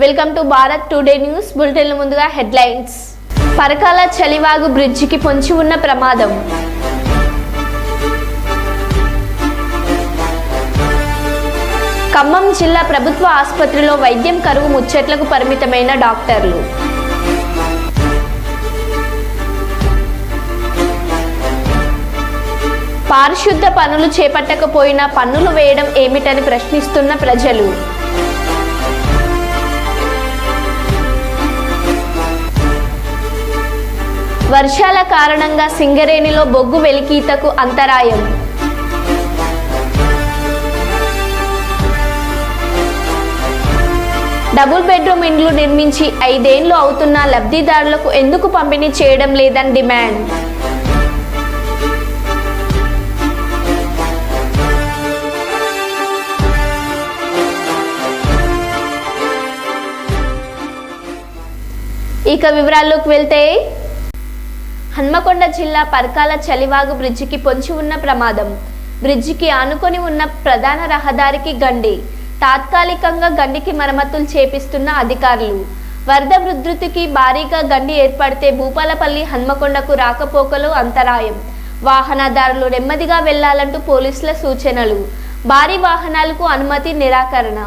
Welcome to Bharat today news bulletin. ముందుగా headlines. Parakala Chalivagu బ్రిడ్జికి పొంచి ఉన్న ప్రమాదం. ఖమ్మం జిల్లా ప్రభుత్వ ఆసుపత్రిలో వైద్యం కరువు ముచ్చట్లకు పరిమితమైన డాక్టర్లు. పారిశుద్ధ పనులు చేపట్టకపోయినా పన్నులు వేయడం ఏమిటని ప్రశ్నిస్తున్న ప్రజలు. వర్షాల కారణంగా సింగరేణిలో బొగ్గు వెలికీతకు అంతరాయం. డబుల్ బెడ్రూమ్ ఇండ్లు నిర్మించి 5 ఏళ్లు అవుతున్నా లబ్ధిదారులకు ఎందుకు పంపిణీ చేయడం లేదని డిమాండ్. ఇక వివరాల్లోకి వెళ్తే, హన్మకొండ జిల్లా పరకాల చలివాగు బ్రిడ్జికి పొంచి ఉన్న ప్రమాదం. బ్రిడ్జికి ఆనుకొని ఉన్న ప్రధాన రహదారికి గండి. తాత్కాలికంగా గండికి మరమ్మతులు చేపిస్తున్న అధికారులు. వరద ఉధృతికి భారీగా గండి ఏర్పడితే భూపాలపల్లి హన్మకొండకు రాకపోకలు అంతరాయం. వాహనదారులు నెమ్మదిగా వెళ్లాలంటూ పోలీసుల సూచనలు. భారీ వాహనాలకు అనుమతి నిరాకరణ.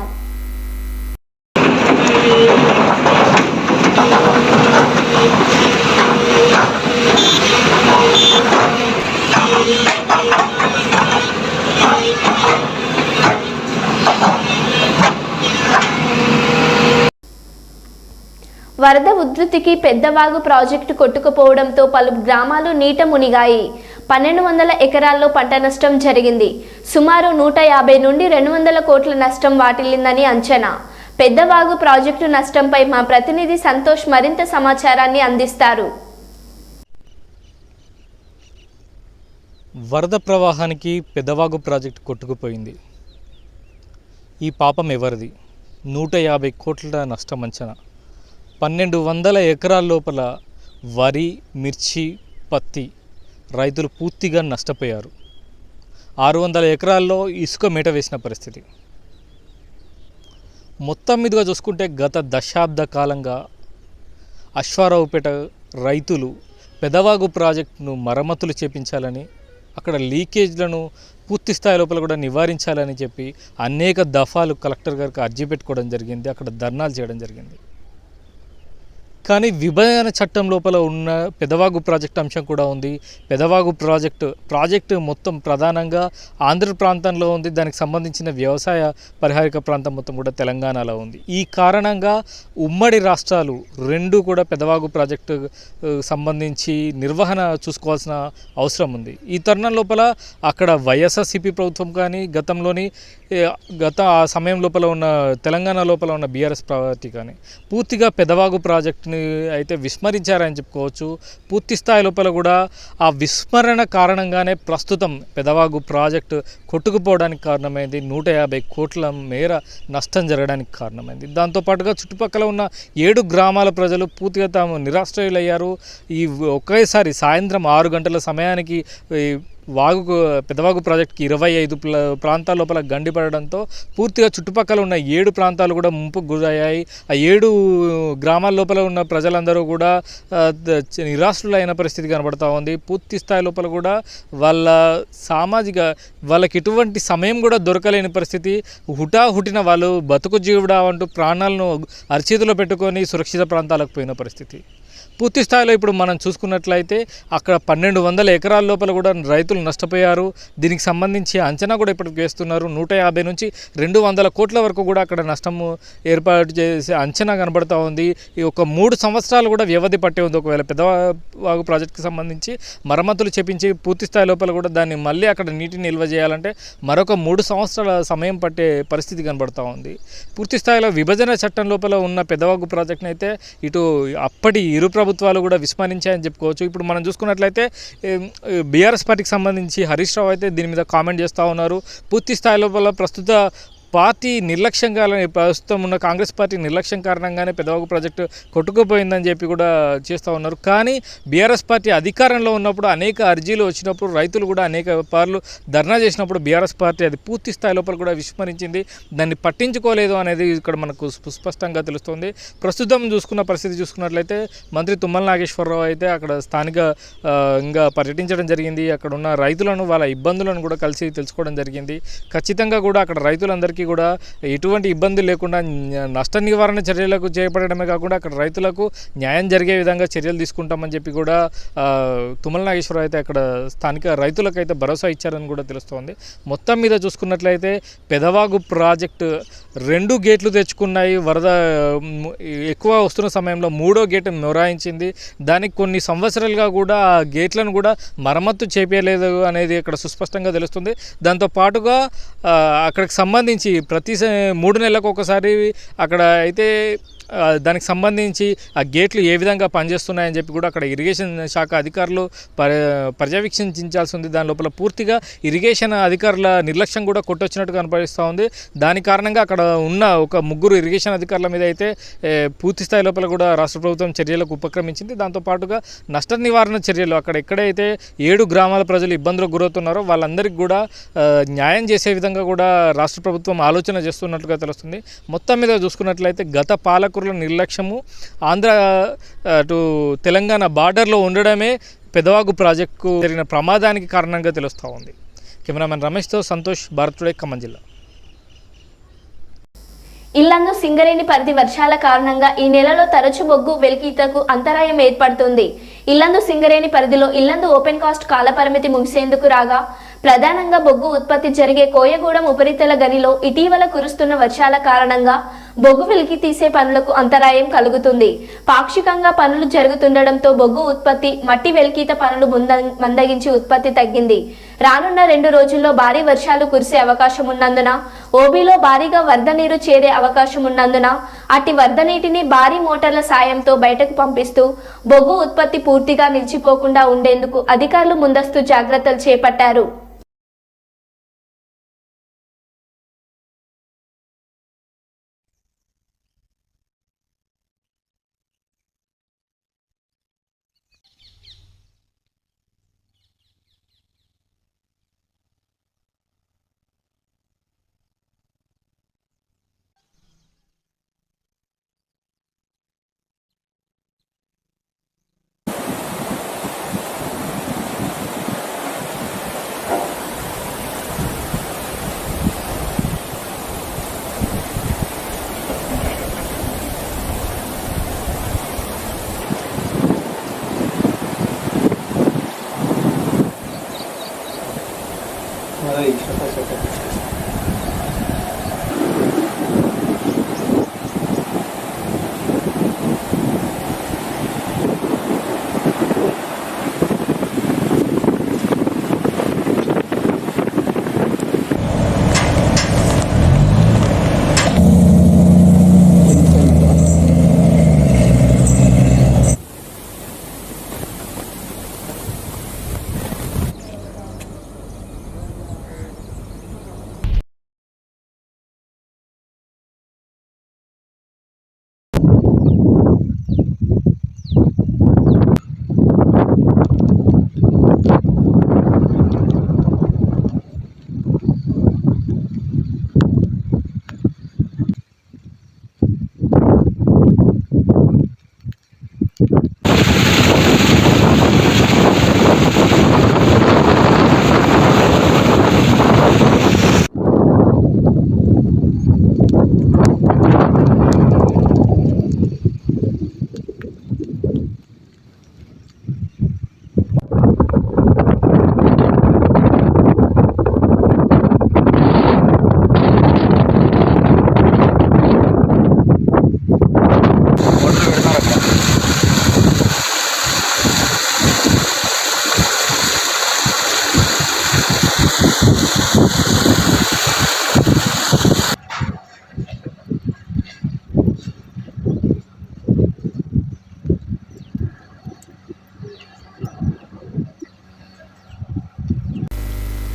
వరద ఉధృతికి పెద్దవాగు ప్రాజెక్టు కొట్టుకుపోవడంతో పలు గ్రామాలు నీట మునిగాయి. 1200 ఎకరాల్లో పంట నష్టం జరిగింది. సుమారు 150 నుండి 200 కోట్ల నష్టం వాటిల్లిందని అంచనా. పెద్దవాగు ప్రాజెక్టు నష్టంపై మా ప్రతినిధి సంతోష్ మరింత సమాచారాన్ని అందిస్తారు. వరద ప్రవాహానికి పెద్దవాగు ప్రాజెక్టు కొట్టుకుపోయింది. ఈ పాపం ఎవరిది? 150 కోట్ల నష్టం అంచనా. 1200 ఎకరాల లోపల వరి, మిర్చి, పత్తి రైతులు పూర్తిగా నష్టపోయారు. 600 ఎకరాల్లో ఇసుక మేట వేసిన పరిస్థితి. మొత్తం మీదుగా చూసుకుంటే గత దశాబ్ద కాలంగా అశ్వారావుపేట రైతులు పెదవాగు ప్రాజెక్టును మరమ్మతులు చేపించాలని, అక్కడ లీకేజ్లను పూర్తి స్థాయి లోపల కూడా నివారించాలని చెప్పి అనేక దఫాలు కలెక్టర్ గారికి అర్జీ పెట్టుకోవడం జరిగింది. అక్కడ ధర్నాలు చేయడం జరిగింది. కానీ విభజన చట్టం లోపల ఉన్న పెదవాగు ప్రాజెక్టు అంశం కూడా ఉంది. పెదవాగు ప్రాజెక్టు మొత్తం ప్రధానంగా ఆంధ్ర ప్రాంతంలో ఉంది. దానికి సంబంధించిన వ్యవసాయ పరిహారిక ప్రాంతం మొత్తం కూడా తెలంగాణలో ఉంది. ఈ కారణంగా ఉమ్మడి రాష్ట్రాలు రెండు కూడా పెదవాగు ప్రాజెక్టు సంబంధించి నిర్వహణ చూసుకోవాల్సిన అవసరం ఉంది. ఈ తరుణం లోపల అక్కడ వైఎస్ఆర్సీపీ ప్రభుత్వం కానీ గత ఆ సమయం లోపల ఉన్న తెలంగాణ లోపల ఉన్న బీఆర్ఎస్ పార్టీ కానీ పూర్తిగా పెదవాగు ప్రాజెక్టుని అయితే విస్మరించారని చెప్పుకోవచ్చు. పూర్తి స్థాయి లోపల కూడా ఆ విస్మరణ కారణంగానే ప్రస్తుతం పెదవాగు ప్రాజెక్టు కొట్టుకుపోవడానికి కారణమైంది. 150 కోట్ల మేర నష్టం జరగడానికి కారణమైంది. దాంతోపాటుగా చుట్టుపక్కల ఉన్న 7 గ్రామాల ప్రజలు పూర్తిగా తాము నిరాశ్రయులయ్యారు. ఈ ఒకేసారి సాయంత్రం 6 గంటల సమయానికి పెదవాగు ప్రాజెక్టుకి 25 ప్రాంతాల లోపల గండి పడడంతో పూర్తిగా చుట్టుపక్కల ఉన్న 7 ప్రాంతాలు కూడా ముంపుకు గురయ్యాయి. ఆ 7 గ్రామాల లోపల ఉన్న ప్రజలందరూ కూడా నిరాశ్రులు అయిన పరిస్థితి కనబడుతూ ఉంది. పూర్తి స్థాయి లోపల కూడా వాళ్ళకి ఎటువంటి సమయం కూడా దొరకలేని పరిస్థితి. హుటాహుటిన వాళ్ళు బతుకు జీవుడా అంటూ ప్రాణాలను అరచేతిలో పెట్టుకొని సురక్షిత ప్రాంతాలకు పోయిన పరిస్థితి. పూర్తి స్థాయిలో ఇప్పుడు మనం చూసుకున్నట్లయితే అక్కడ 1200 ఎకరాల లోపల కూడా రైతులు నష్టపోయారు. దీనికి సంబంధించి అంచనా కూడా ఇప్పటికి వేస్తున్నారు. 150 నుంచి 200 కోట్ల వరకు కూడా అక్కడ నష్టము ఏర్పాటు చేసే అంచనా కనబడుతూ ఉంది. ఈ ఒక 3 సంవత్సరాలు కూడా వ్యవధి పట్టే ఉంది. ఒకవేళ పెదవాగు ప్రాజెక్టుకి సంబంధించి మరమ్మతులు చేపించి పూర్తి స్థాయి లోపల కూడా దాన్ని మళ్ళీ అక్కడ నీటిని నిల్వ చేయాలంటే మరొక 3 సంవత్సరాల సమయం పట్టే పరిస్థితి కనబడుతూ ఉంది. పూర్తి స్థాయిలో విభజన చట్టం లోపల ఉన్న పెదవాగు ప్రాజెక్టును అయితే ఇటు అప్పటి ఇరు ప్రభుత్వాలు కూడా విస్మరించాయని చెప్పుకోవచ్చు. ఇప్పుడు మనం చూసుకున్నట్లయితే బీఆర్ఎస్ పార్టీకి సంబంధించి హరీష్ రావు అయితే దీని మీద కామెంట్ చేస్తూ ఉన్నారు. పూర్తి స్థాయి లోపల ప్రస్తుత పార్టీ నిర్లక్ష్యంగా, ప్రస్తుతం ఉన్న కాంగ్రెస్ పార్టీ నిర్లక్ష్యం కారణంగానే పెదవాగు ప్రాజెక్టు కొట్టుకుపోయిందని చెప్పి కూడా చేస్తూ ఉన్నారు. కానీ బీఆర్ఎస్ పార్టీ అధికారంలో ఉన్నప్పుడు అనేక అర్జీలు వచ్చినప్పుడు రైతులు కూడా అనేక పార్లు ధర్నా చేసినప్పుడు బీఆర్ఎస్ పార్టీ అది పూర్తి స్థాయి లోపల కూడా విస్మరించింది, దాన్ని పట్టించుకోలేదు అనేది ఇక్కడ మనకు స్పష్టంగా తెలుస్తుంది. ప్రస్తుతం చూసుకున్న పరిస్థితి చూసుకున్నట్లయితే మంత్రి తుమ్మల నాగేశ్వరరావు అయితే అక్కడ స్థానికంగా పర్యటించడం జరిగింది. అక్కడ ఉన్న రైతులను వాళ్ళ ఇబ్బందులను కూడా కలిసి తెలుసుకోవడం జరిగింది. ఖచ్చితంగా కూడా అక్కడ రైతులందరికీ కూడా ఎటువంటి ఇబ్బంది లేకుండా నష్ట నివారణ చర్యలకు చేపట్టడమే కాకుండా అక్కడ రైతులకు న్యాయం జరిగే విధంగా చర్యలు తీసుకుంటామని చెప్పి కూడా తుమ్మల నాగేశ్వరరావు అయితే అక్కడ స్థానిక రైతులకైతే భరోసా ఇచ్చారని కూడా తెలుస్తోంది. మొత్తం మీద చూసుకున్నట్లయితే పెదవాగు ప్రాజెక్టు 2 గేట్లు తెచ్చుకున్నాయి. వరద ఎక్కువ వస్తున్న సమయంలో 3వ గేటు మొరాయించింది. దానికి కొన్ని సంవత్సరాలుగా కూడా ఆ గేట్లను కూడా మరమ్మత్తు చేపలేదు అనేది ఇక్కడ సుస్పష్టంగా తెలుస్తుంది. దాంతో పాటుగా అక్కడికి సంబంధించి ప్రతి 3 నెలలకు ఒకసారి అక్కడ అయితే దానికి సంబంధించి ఆ గేట్లు ఏ విధంగా పనిచేస్తున్నాయని చెప్పి కూడా అక్కడ ఇరిగేషన్ శాఖ అధికారులు పర్యవేక్షించాల్సి ఉంది. దాని లోపల పూర్తిగా ఇరిగేషన్ అధికారుల నిర్లక్ష్యం కూడా కొట్టొచ్చినట్టు కనపడిస్తూ ఉంది. దాని కారణంగా అక్కడ ఉన్న ఒక 3 ఇరిగేషన్ అధికారుల మీద అయితే పూర్తి స్థాయి లోపల కూడా రాష్ట్ర ప్రభుత్వం చర్యలకు ఉపక్రమించింది. దాంతోపాటుగా నష్ట నివారణ చర్యలు అక్కడ ఎక్కడైతే 7 గ్రామాల ప్రజలు ఇబ్బందులకు గురవుతున్నారో వాళ్ళందరికీ కూడా న్యాయం చేసే విధంగా కూడా రాష్ట్ర ప్రభుత్వం ఆలోచన చేస్తున్నట్లుగా తెలుస్తుంది. మొత్తం మీద చూసుకున్నట్లయితే గత పాలకుల నిర్లక్ష్యము ఆంధ్ర అటు తెలంగాణ బార్డర్లో ఉండడమే పెదవాగు ప్రాజెక్టుకు జరిగిన ప్రమాదానికి కారణంగా తెలుస్తూ ఉంది. కెమెరామెన్ రమేష్తో సంతోష్, భారత్ టుడే, ఖమ్మం జిల్లా. ఇల్లందు సింగరేణి పరిధి వర్షాల కారణంగా ఈ నెలలో తరచు బొగ్గు వెలికితకు అంతరాయం ఏర్పడుతుంది. ఇల్లందు సింగరేణి పరిధిలో ఇల్లందు ఓపెన్ కాస్ట్ కాలపరిమితి ముగిసేందుకు రాగా ప్రధానంగా బొగ్గు ఉత్పత్తి జరిగే కోయగూడెం ఉపరితల గనిలో ఇటీవల కురుస్తున్న వర్షాల కారణంగా బొగ్గు వెలికి తీసే పనులకు అంతరాయం కలుగుతుంది. పాక్షికంగా పనులు జరుగుతుండడంతో బొగ్గు ఉత్పత్తి, మట్టి వెలికిత పనులు మందగించి ఉత్పత్తి తగ్గింది. రానున్న 2 రోజుల్లో భారీ వర్షాలు కురిసే అవకాశం ఉన్నందున ఓబీలో భారీగా వరద నీరు చేరే అవకాశం ఉన్నందున అట్టి వరద నీటిని భారీ మోటార్ల సాయంతో బయటకు పంపిస్తూ బొగ్గు ఉత్పత్తి పూర్తిగా నిలిచిపోకుండా ఉండేందుకు అధికారులు ముందస్తు జాగ్రత్తలు చేపట్టారు.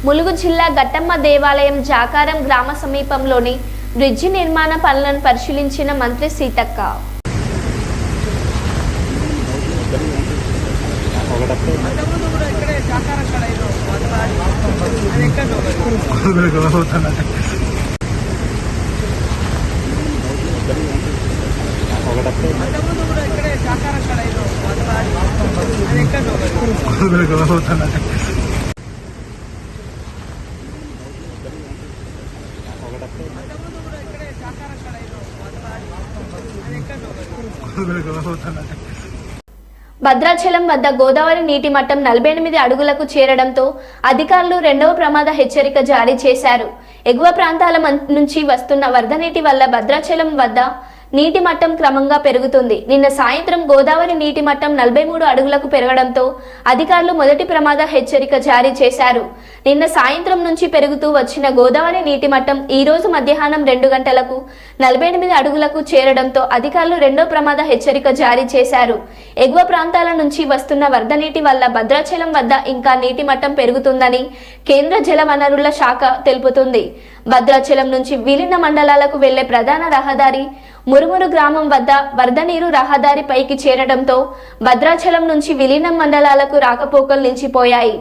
ములుగు జిల్లా ఘట్టమ్మ దేవాలయం జాకారం గ్రామ సమీపంలోని బ్రిడ్జి నిర్మాణ పనులను పరిశీలించిన మంత్రి సీతక్క. భద్రాచలం వద్ద గోదావరి నీటి మట్టం 48 అడుగులకు చేరడంతో అధికారులు రెండవ ప్రమాద హెచ్చరిక జారీ చేశారు. ఎగువ ప్రాంతాల నుంచి వస్తున్న వరద నీటి వల్ల భద్రాచలం వద్ద నీటి మట్టం క్రమంగా పెరుగుతుంది. నిన్న సాయంత్రం గోదావరి నీటి మట్టం 43 అడుగులకు పెరగడంతో అధికారులు మొదటి ప్రమాద హెచ్చరిక జారీ చేశారు. నిన్న సాయంత్రం నుంచి పెరుగుతూ వచ్చిన గోదావరి నీటి మట్టం ఈ రోజు మధ్యాహ్నం 2 గంటలకు 48 అడుగులకు చేరడంతో అధికారులు రెండో ప్రమాద హెచ్చరిక జారీ చేశారు. ఎగువ ప్రాంతాల నుంచి వస్తున్న వరద నీటి వల్ల భద్రాచలం వద్ద ఇంకా నీటి మట్టం పెరుగుతుందని కేంద్ర జల వనరుల శాఖ తెలుపుతుంది. భద్రాచలం నుంచి విలీన మండలాలకు వెళ్లే ప్రధాన రహదారి మురుమురు గ్రామం వద్ద వరద నీరు రహదారి పైకి చేరడంతో భద్రాచలం నుంచి విలీన మండలాలకు రాకపోకలు నిలిచిపోయాయి.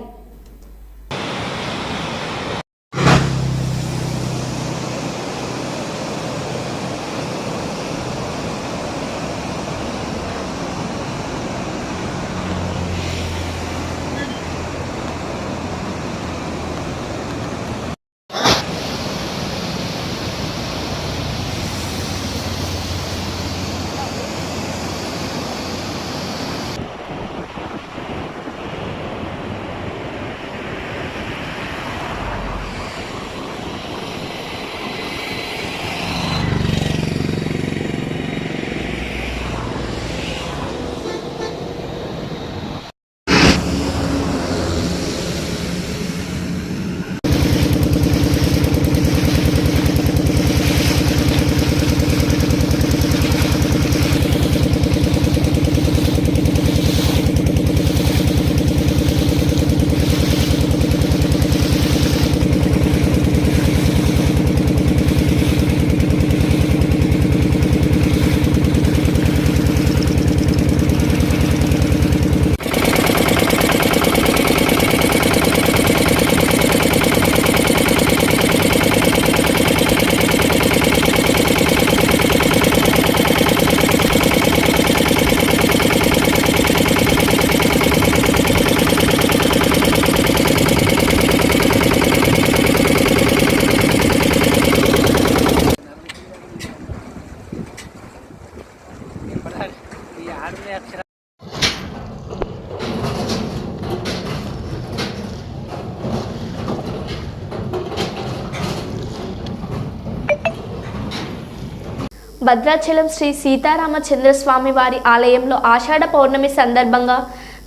భద్రాచలం శ్రీ సీతారామచంద్రస్వామి వారి ఆలయంలో ఆషాఢ పౌర్ణమి సందర్భంగా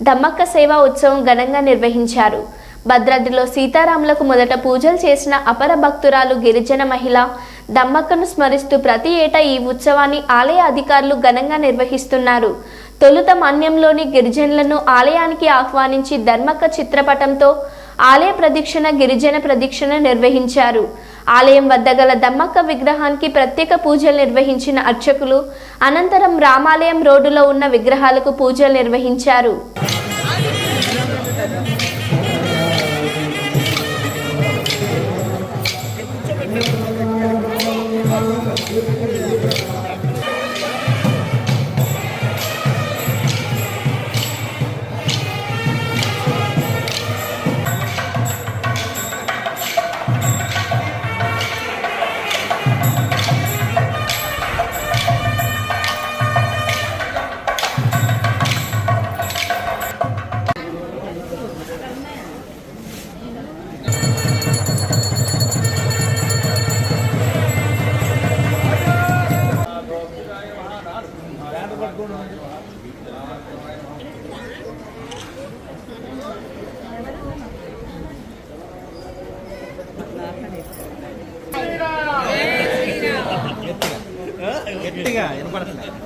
దమ్మక్క సేవా ఉత్సవం ఘనంగా నిర్వహించారు. భద్రాద్రిలో సీతారాములకు మొదట పూజలు చేసిన అపర భక్తురాలు గిరిజన మహిళ దమ్మక్కను స్మరిస్తూ ప్రతి ఏటా ఈ ఉత్సవాన్ని ఆలయ అధికారులు ఘనంగా నిర్వహిస్తున్నారు. తొలుత మన్యంలోని గిరిజనులను ఆలయానికి ఆహ్వానించి ధర్మక్క చిత్రపటంతో ఆలయ ప్రదక్షిణ గిరిజన ప్రదక్షిణ నిర్వహించారు. ఆలయం వద్ద గల దమ్మక్క విగ్రహానికి ప్రత్యేక పూజలు నిర్వహించిన అర్చకులు అనంతరం రామాలయం రోడ్డులో ఉన్న విగ్రహాలకు పూజలు నిర్వహించారు. గట్టిగా వినపడట్లేదు.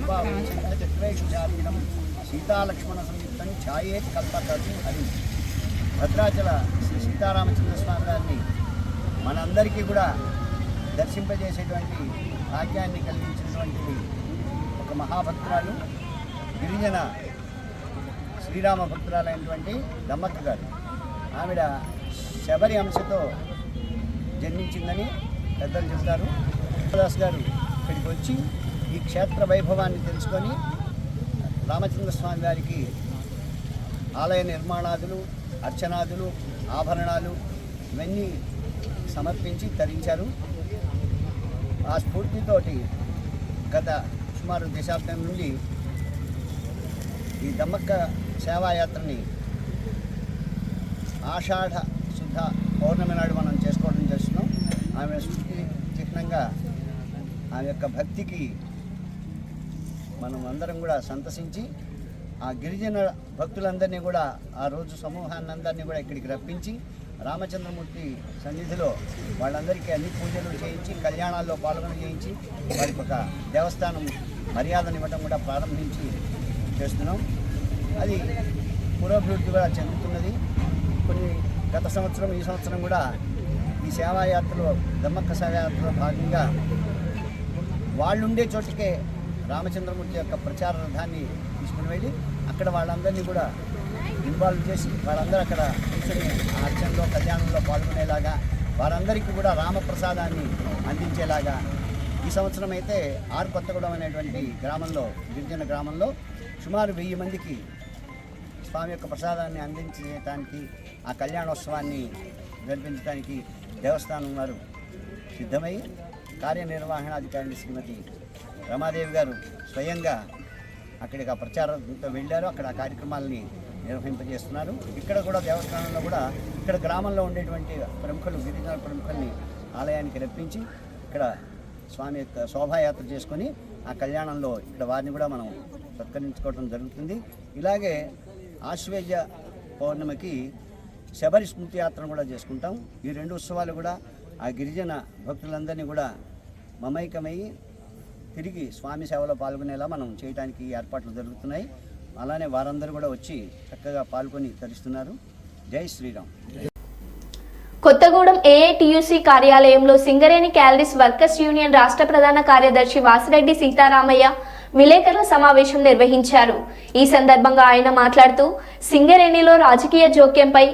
దీపావళిం సీతాలక్ష్మణ సంయుక్తం ఛాయేత్ కల్పతరు అని భద్రాచల శ్రీ సీతారామచంద్ర స్వామి గారిని మనందరికీ కూడా దర్శింపజేసేటువంటి భాగ్యాన్ని కలిగించినటువంటిది ఒక మహాభక్తురాలు గిరిజన శ్రీరామ భక్తురాలైనటువంటి దమ్మక్క గారు. ఆవిడ శబరి అంశతో జన్మించిందని పెద్దలు చెప్తారు. దాస్ గారు ఇక్కడికి వచ్చి ఈ క్షేత్ర వైభవాన్ని తెలుసుకొని రామచంద్ర స్వామి గారికి ఆలయ నిర్మాణాదులు, అర్చనాదులు, ఆభరణాలు ఇవన్నీ సమర్పించి తరించారు. ఆ స్ఫూర్తితోటి గత సుమారు దశాబ్దం నుండి ఈ దమ్మక్క సేవాయాత్రని ఆషాఢ శుద్ధ పౌర్ణమి నాడు మనం చేసుకోవడం చేస్తున్నాం. ఆమె స్ఫూర్తి చిహ్నంగా ఆమె యొక్క భక్తికి మనం అందరం కూడా సంతసించి ఆ గిరిజన భక్తులందరినీ కూడా ఆ రోజు సమూహాన్ని అందరినీ కూడా ఇక్కడికి రప్పించి రామచంద్రమూర్తి సన్నిధిలో వాళ్ళందరికీ అన్ని పూజలు చేయించి కళ్యాణాల్లో పాల్గొన చేయించి వారికి ఒక దేవస్థానం మర్యాదనివ్వడం కూడా ప్రారంభించి చేస్తున్నాం. అది పురోభివృద్ధి కూడా చెందుతున్నది. కొన్ని గత సంవత్సరం ఈ సంవత్సరం కూడా ఈ సేవాయాత్రలో దమ్మక్క సేవాయాత్రలో భాగంగా వాళ్ళుండే చోటికే రామచంద్రమూర్తి యొక్క ప్రచార రథాన్ని తీసుకుని వెళ్ళి అక్కడ వాళ్ళందరినీ కూడా ఇన్వాల్వ్ చేసి వాళ్ళందరూ అక్కడ కూర్చొని ఆ అర్చనలో కళ్యాణంలో పాల్గొనేలాగా వారందరికీ కూడా రామప్రసాదాన్ని అందించేలాగా ఈ సంవత్సరం అయితే కొత్తగూడెం అనేటువంటి గ్రామంలో గిరిజన గ్రామంలో సుమారు 1000 మందికి స్వామి యొక్క ప్రసాదాన్ని అందించడానికి ఆ కళ్యాణోత్సవాన్ని జరిపించడానికి దేవస్థానం వారు సిద్ధమై కార్యనిర్వహణాధికారిని శ్రీమతి రమాదేవి గారు స్వయంగా అక్కడికి ఆ ప్రచారంతో వెళ్ళారు. అక్కడ ఆ కార్యక్రమాలని నిర్వహింపజేస్తున్నారు. ఇక్కడ కూడా దేవస్థానంలో కూడా ఇక్కడ గ్రామంలో ఉండేటువంటి ప్రముఖులు గిరిజన ప్రముఖుల్ని ఆలయానికి రప్పించి ఇక్కడ స్వామి యొక్క శోభాయాత్ర చేసుకొని ఆ కళ్యాణంలో ఇక్కడ వారిని కూడా మనం సత్కరించుకోవడం జరుగుతుంది. ఇలాగే ఆశ్వేజ పౌర్ణమికి శబరి స్మృతి యాత్రను కూడా చేసుకుంటాం. ఈ 2 ఉత్సవాలు కూడా ఆ గిరిజన భక్తులందరినీ కూడా మమైకమై తిరిగి స్వామి సేవలో పాల్గొనేలా మనం చేయడానికి ఏర్పాట్లు జరుగుతున్నాయి. అలానే వారందరూ కూడా వచ్చి చక్కగా పాల్గొని తరిస్తున్నారు. జై శ్రీరామ్. కొత్తగూడెం ఏఐటియుసి కార్యాలయంలో సింగరేణి క్యాలరీస్ వర్కర్స్ యూనియన్ రాష్ట్ర ప్రధాన కార్యదర్శి వాసిరెడ్డి సీతారామయ్య విలేకరుల సమావేశం నిర్వహించారు. ఈ సందర్భంగా ఆయన మాట్లాడుతూ సింగరేణిలో రాజకీయ జోక్యంపై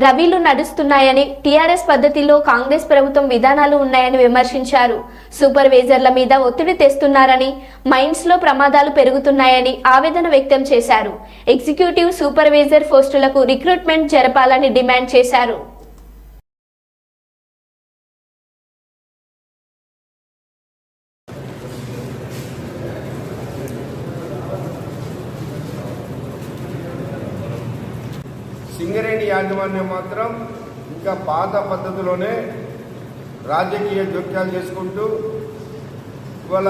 రవిలు నడుస్తున్నాయని, టీఆర్ఎస్ పద్ధతిలో కాంగ్రెస్ ప్రభుత్వం విధానాలు ఉన్నాయని విమర్శించారు. సూపర్వైజర్ల మీద ఒత్తిడి తెస్తున్నారని, మైన్స్లో ప్రమాదాలు పెరుగుతున్నాయని ఆవేదన వ్యక్తం చేశారు. ఎగ్జిక్యూటివ్ సూపర్వైజర్ పోస్టులకు రిక్రూట్మెంట్ జరపాలని డిమాండ్ చేశారు. సింగరేణి యాజమాన్యం మాత్రం ఇంకా పాత పద్ధతిలోనే రాజకీయ జోక్యాలు చేసుకుంటూ ఇవాళ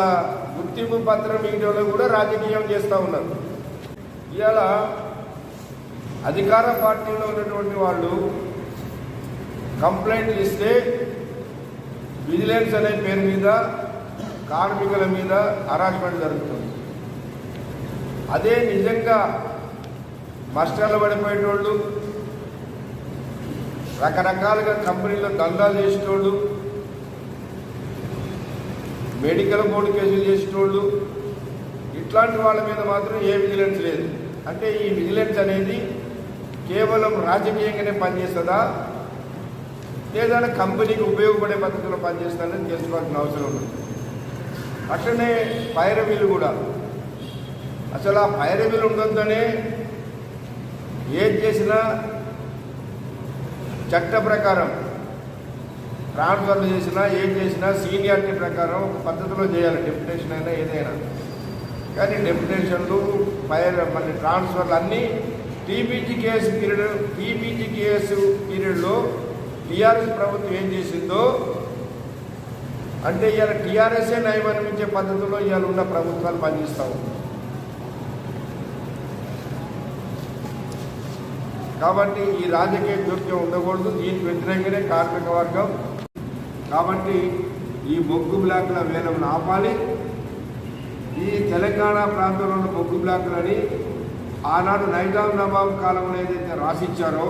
గుర్తింపు పత్రం మీడియాలో కూడా రాజకీయం చేస్తూ ఉన్నారు. ఇవాళ అధికార పార్టీలో ఉన్నటువంటి వాళ్ళు కంప్లైంట్లు ఇస్తే విజిలెన్స్ అనే పేరు మీద కార్మికుల మీద హరాస్మెంట్ జరుగుతుంది. అదే నిజంగా మస్టర్లు పడిపోయేటోళ్ళు, రకరకాలుగా కంపెనీలో దందాలు చేసేటోళ్ళు, మెడికల్ బోర్డు కేసులు చేసేటోళ్ళు, ఇట్లాంటి వాళ్ళ మీద మాత్రం ఏ విజిలెన్స్ లేదు. అంటే ఈ విజిలెన్స్ అనేది కేవలం రాజకీయంగానే పనిచేస్తుందా లేదా కంపెనీకి ఉపయోగపడే పద్ధతిలో పనిచేస్తుందని తెలుసుకోవాల్సిన అవసరం ఉంది. అట్లనే పైరవీలు కూడా అసలు ఆ పైరవీలు ఉండొద్దనే ఏది చేసినా చట్ట ప్రకారం ట్రాన్స్ఫర్లు చేసినా ఏం చేసినా సీనియారిటీ ప్రకారం ఒక పద్ధతిలో చేయాలి. డెప్యుటేషన్ అయినా ఏదైనా కానీ డెప్యుటేషన్లు మళ్ళీ ట్రాన్స్ఫర్లు అన్నీ టీపీజీకేఎస్ పీరియడ్లో టీఆర్ఎస్ ప్రభుత్వం ఏం చేసిందో అంటే ఇవాళ టీఆర్ఎస్ఏ నయం అనిపించే పద్ధతిలో ఇవాళ ఉన్న ప్రభుత్వాలు పనిచేస్తాము. కాబట్టి ఈ రాజకీయ జోక్యం ఉండకూడదు. దీనికి వ్యతిరేకంగానే కార్మిక వర్గం. కాబట్టి ఈ బొగ్గు బ్లాకుల వేలం ఆపాలి. ఈ తెలంగాణ ప్రాంతంలో ఉన్న బొగ్గు బ్లాకులని ఆనాడు నైజాం నవాబ్ కాలంలో ఏదైతే రాసిచ్చారో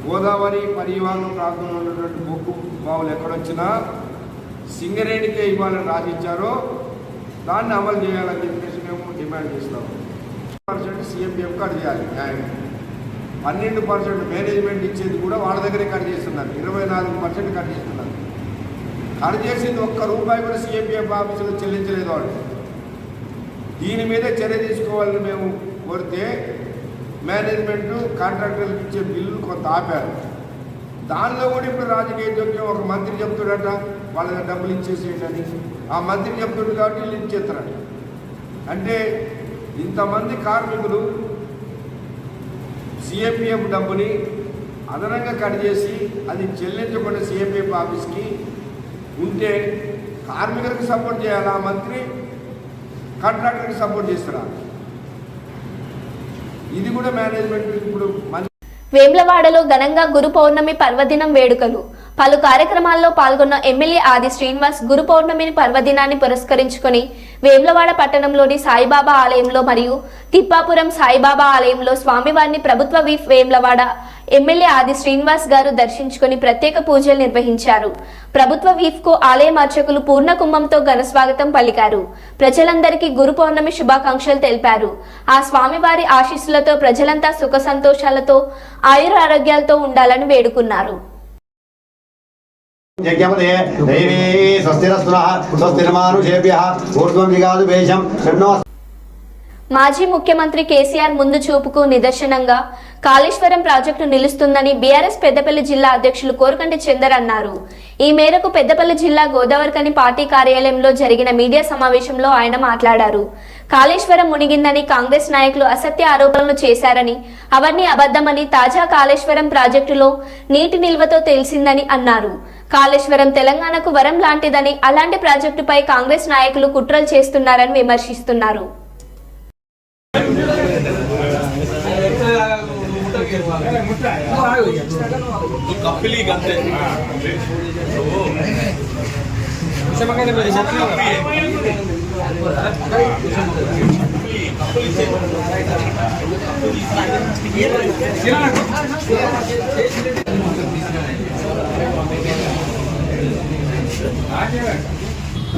గోదావరి పరివాహక ప్రాంతంలో ఉన్నటువంటి బొగ్గు బావులు ఎక్కడొచ్చినా సింగరేణికే ఇవ్వాలని రాసిచ్చారో దాన్ని అమలు చేయాలని చెప్పేసి మేము డిమాండ్ చేస్తాము. 12% CMPF కట్ చేయాలి న్యాయంగా. 12% మేనేజ్మెంట్ ఇచ్చేది కూడా వాళ్ళ దగ్గరే కట్ చేస్తున్నారు. 24% కట్ చేస్తున్నారు. కట్ చేసింది ₹1 కూడా CMPF ఆఫీసులో చెల్లించలేదు వాళ్ళు. దీని మీద చర్య తీసుకోవాలని మేము కోరితే మేనేజ్మెంట్ కాంట్రాక్టర్లకు ఇచ్చే బిల్లులు కొంత ఆపారు. దానిలో కూడా ఇప్పుడు రాజకీయ జోక్యం. ఒక మంత్రి చెప్తుడట వాళ్ళ డబ్బులు ఇచ్చేసేయండి, ఆ మంత్రి చెప్తుండు కాబట్టి వీళ్ళు ఇచ్చేస్తారట. అంటే ఇంతమంది కార్మికులు CMPF డబ్బుని అదనంగా కట్ చేసి అది చెల్లించకుండా CMPF ఆఫీస్కి ఉంటే కార్మికులకు సపోర్ట్ చేయాలి, ఆ మంత్రి కాంట్రాక్టర్కి సపోర్ట్ చేస్తారా? ఇది కూడా మేనేజ్మెంట్ ఇప్పుడు వేములవాడలో ఘనంగా గురు పౌర్ణమి పర్వదినం వేడుకలు. పలు కార్యక్రమాల్లో పాల్గొన్న ఎమ్మెల్యే ఆది శ్రీనివాస్ గురు పౌర్ణమిని పర్వదినాన్ని పురస్కరించుకొని వేములవాడ పట్టణంలోని సాయిబాబా ఆలయంలో మరియు తిప్పాపురం సాయిబాబా ఆలయంలో స్వామివారిని ప్రభుత్వ విప్ వేములవాడ ఎమ్మెల్యే ఆది శ్రీనివాస్ గారు దర్శించుకొని ప్రత్యేక పూజలు నిర్వహించారు. ప్రభుత్వ విప్ కు ఆలయ అర్చకులు పూర్ణ కుంభంతో ఘన స్వాగతం పలికారు. ప్రజలందరికీ గురు పౌర్ణమి శుభాకాంక్షలు తెలిపారు. ఆ స్వామివారి ఆశీస్సులతో ప్రజలంతా సుఖ సంతోషాలతో ఆయుర ఆరోగ్యాలతో ఉండాలని వేడుకున్నారు. మాజీ ముఖ్యమంత్రి కేసీఆర్ ముందు చూపుకు నిదర్శనంగా కాళేశ్వరం ప్రాజెక్టు నిలుస్తుందని బీఆర్ఎస్ పెద్దపల్లి జిల్లా అధ్యక్షులు కోరకంటి చందర్ అన్నారు. ఈ మేరకు పెద్దపల్లి జిల్లా గోదావరికని పార్టీ కార్యాలయంలో జరిగిన మీడియా సమావేశంలో ఆయన మాట్లాడారు. కాళేశ్వరం మునిగిందని కాంగ్రెస్ నాయకులు అసత్య ఆరోపణలు చేశారని, అవన్నీ అబద్ధమని, తాజా కాళేశ్వరం ప్రాజెక్టులో నీటి నిల్వతో తెలిసిందని అన్నారు. కాళేశ్వరం తెలంగాణకు వరం లాంటిదని, అలాంటి ప్రాజెక్టుపై కాంగ్రెస్ నాయకులు కుట్రలు చేస్తున్నారని విమర్శిస్తున్నారు.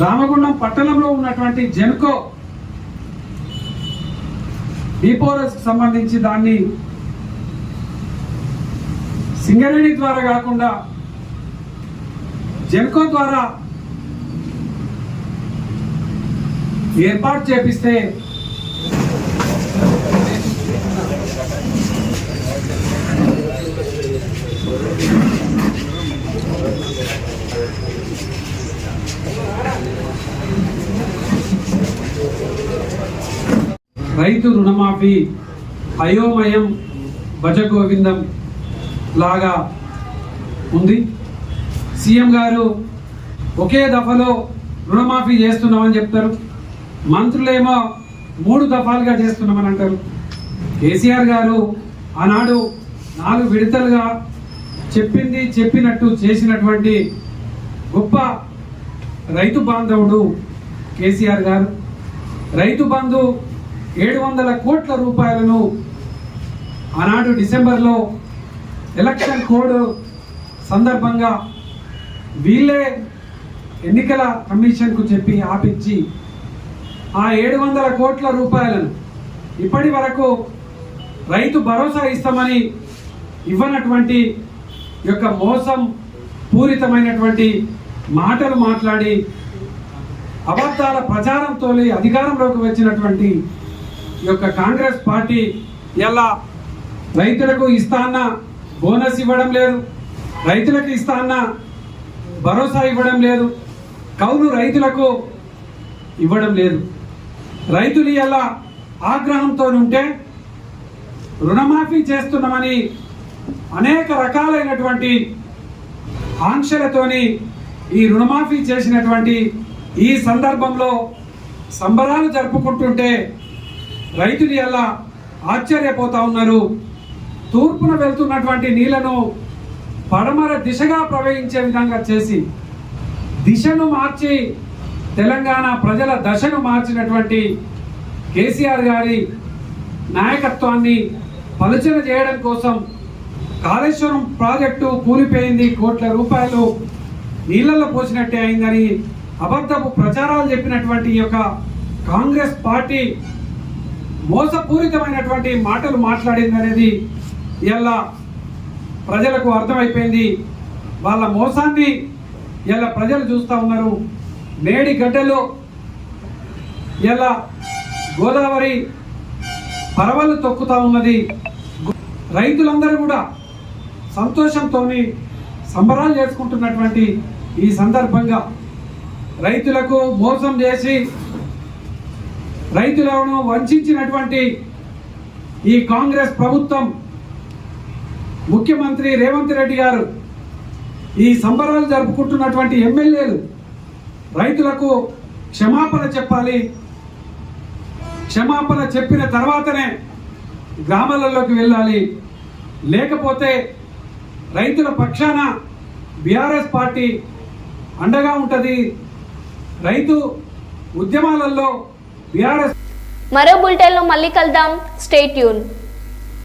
రామగుండం పట్టణంలో ఉన్నటువంటి జెన్కో డిపోరస్ సంబంధించి దాన్ని సింగరేణి ద్వారా కాకుండా జెన్కో ద్వారా ఏర్పాటు చేపిస్తే రైతు రుణమాఫీ అయోమయం భజగోవిందం లాగా ఉంది. సీఎం గారు ఒకే దఫలో రుణమాఫీ చేస్తున్నామని చెప్తారు, మంత్రులేమో 3 దఫాలుగా చేస్తున్నామని అంటారు. కేసీఆర్ గారు ఆనాడు 4 విడతలుగా చెప్పింది చెప్పినట్టు చేసినటువంటి గొప్ప రైతు బాంధవుడు కేసీఆర్ గారు. రైతు బంధు 700 కోట్ల రూపాయలను ఆనాడు డిసెంబర్లో ఎలక్షన్ కోడ్ సందర్భంగా వీళ్ళే ఎన్నికల కమిషన్కు చెప్పి ఆపించి ఆ 700 కోట్ల రూపాయలను ఇప్పటి వరకు రైతు భరోసా ఇస్తామని ఇవ్వనటువంటి యొక్క మోసం పూరితమైనటువంటి మాటలు మాట్లాడి అబద్ధాల ప్రచారంతో అధికారంలోకి వచ్చినటువంటి యొక్క కాంగ్రెస్ పార్టీ ఎలా రైతులకు ఇస్తాన్న బోనస్ ఇవ్వడం లేదు, రైతులకు ఇస్తాన్న భరోసా ఇవ్వడం లేదు, కౌలు రైతులకు ఇవ్వడం లేదు. రైతులు ఎలా ఆగ్రహంతో ఉంటే రుణమాఫీ చేస్తున్నామని అనేక రకాలైనటువంటి ఆంక్షలతోని ఈ రుణమాఫీ చేసినటువంటి ఈ సందర్భంలో సంబరాలు జరుపుకుంటుంటే రైతులు ఎలా ఆశ్చర్యపోతా ఉన్నారు. తూర్పున వెళ్తున్నటువంటి నీళ్లను పడమర దిశగా ప్రవహించే విధంగా చేసి దిశను మార్చి తెలంగాణ ప్రజల దశను మార్చినటువంటి కేసీఆర్ గారి నాయకత్వాన్ని పలుచన చేయడం కోసం కాళేశ్వరం ప్రాజెక్టు కూలిపోయింది, కోట్ల రూపాయలు నీళ్ళల్లో పోసినట్టే అయిందని అబద్ధపు ప్రచారాలు చెప్పినటువంటి ఈ యొక్క కాంగ్రెస్ పార్టీ మోసపూరితమైనటువంటి మాటలు మాట్లాడిందనేది ఇలా ప్రజలకు అర్థమైపోయింది. వాళ్ళ మోసాన్ని ఇలా ప్రజలు చూస్తూ ఉన్నారు. నేడి గడ్డలో ఇలా గోదావరి పరవళ్ళు తొక్కుతూ ఉన్నది. రైతులందరూ కూడా సంతోషంతో సంబరాలు చేసుకుంటున్నటువంటి ఈ సందర్భంగా రైతులకు మోసం చేసి రైతులను వంచినటువంటి ఈ కాంగ్రెస్ ప్రభుత్వం, ముఖ్యమంత్రి రేవంత్ రెడ్డి గారు, ఈ సంబరాలు జరుపుకుంటున్నటువంటి ఎమ్మెల్యేలు రైతులకు క్షమాపణ చెప్పాలి. క్షమాపణ చెప్పిన తర్వాతనే గ్రామాలలోకి వెళ్ళాలి. లేకపోతే రైతుల పక్షాన బీఆర్ఎస్ పార్టీ అండగా ఉంటుంది. రైతు ఉద్యమాలలో బీఆర్ఎస్. మరో బులెటిన్లో మళ్ళీ కలుద్దాం. Stay tune.